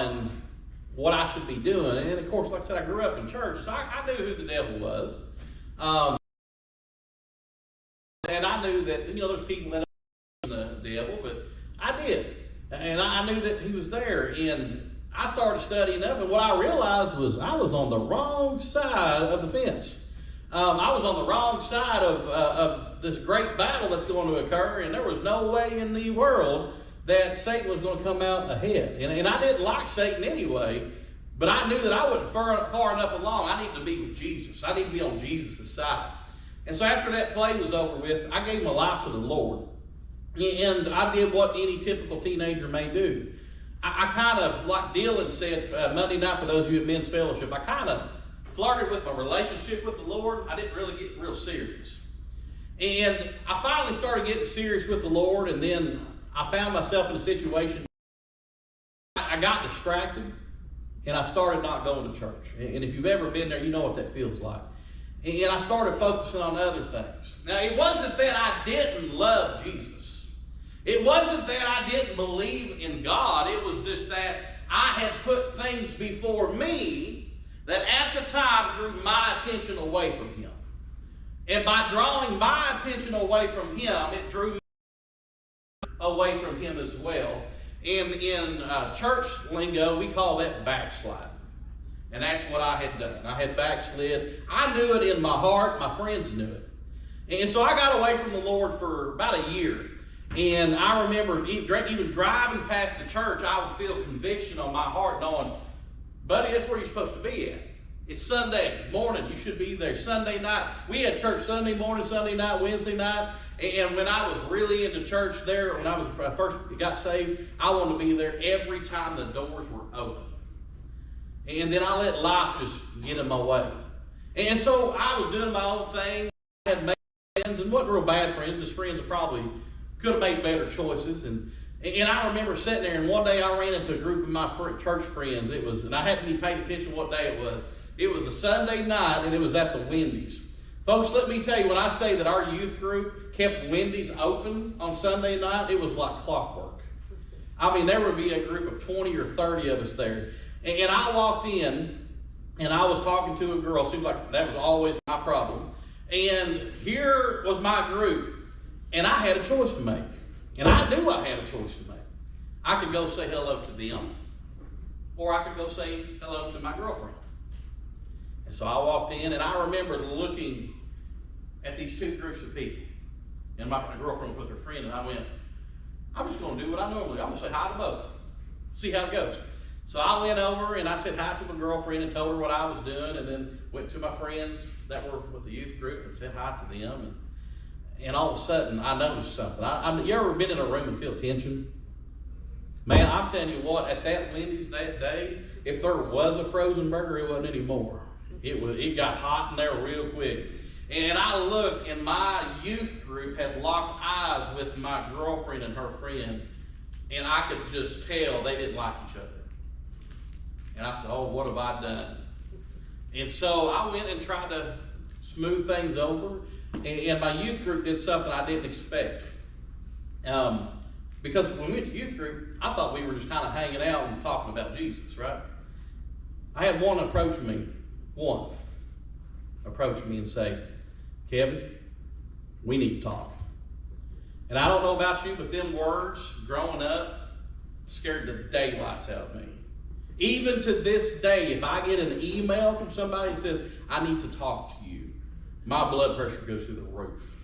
on what I should be doing. And of course, like I said, I grew up in church, so I knew who the devil was. And I knew that, there's people that the devil, but I did. And I knew that he was there. And I started studying up, and what I realized was I was on the wrong side of the fence. I was on the wrong side of this great battle that's going to occur, and there was no way in the world that Satan was going to come out ahead. And I didn't like Satan anyway, but I knew that I wasn't far enough along. I needed to be with Jesus. I needed to be on Jesus' side. And so after that play was over with, I gave my life to the Lord. And I did what any typical teenager may do. I kind of, like Dylan said Monday night for those of you at Men's Fellowship, I kind of flirted with my relationship with the Lord. I didn't really get real serious. And I finally started getting serious with the Lord, and then I found myself in a situation. I got distracted, and I started not going to church. And if you've ever been there, you know what that feels like. And I started focusing on other things. Now, it wasn't that I didn't love Jesus. It wasn't that I didn't believe in God. It was just that I had put things before me that at the time drew my attention away from Him. And by drawing my attention away from Him, it drew me away from Him as well. And in church lingo, we call that backsliding. And that's what I had done. I had backslid. I knew it in my heart. My friends knew it. And so I got away from the Lord for about a year. And I remember even driving past the church, I would feel conviction on my heart knowing, buddy, that's where you're supposed to be at. It's Sunday morning. You should be there. Sunday night. We had church Sunday morning, Sunday night, Wednesday night. And when I was really into church there, when I was first got saved, I wanted to be there every time the doors were open. And then I let life just get in my way. And so I was doing my own thing. I had made friends, and wasn't real bad friends. Just friends that probably could have made better choices. And I remember sitting there, and one day I ran into a group of my church friends. And I hadn't even paid attention what day it was. It was a Sunday night, and it was at the Wendy's. Folks, let me tell you, when I say that our youth group kept Wendy's open on Sunday night, it was like clockwork. I mean, there would be a group of 20 or 30 of us there. And I walked in, and I was talking to a girl. Seemed like that was always my problem. And here was my group, and I had a choice to make. And I knew I had a choice to make. I could go say hello to them, or I could go say hello to my girlfriend. And so I walked in, and I remember looking at these two groups of people. And my girlfriend was with her friend, and I went, I'm just going to do what I normally do. I'm going to say hi to both, see how it goes. So I went over and I said hi to my girlfriend and told her what I was doing, and then went to my friends that were with the youth group and said hi to them. And all of a sudden, I noticed something. You ever been in a room and feel tension? Man, I'm telling you what, at that Wendy's that day, if there was a frozen burger, it wasn't anymore. It got hot in there real quick. And I looked, and my youth group had locked eyes with my girlfriend and her friend, and I could just tell they didn't like each other. And I said, oh, what have I done? And so I went and tried to smooth things over. And my youth group did something I didn't expect. Because when we went to youth group, I thought we were just kind of hanging out and talking about Jesus, right? I had one approach me and say, Kevin, we need to talk. And I don't know about you, but them words growing up scared the daylights out of me. Even to this day, if I get an email from somebody that says, I need to talk to you, my blood pressure goes through the roof.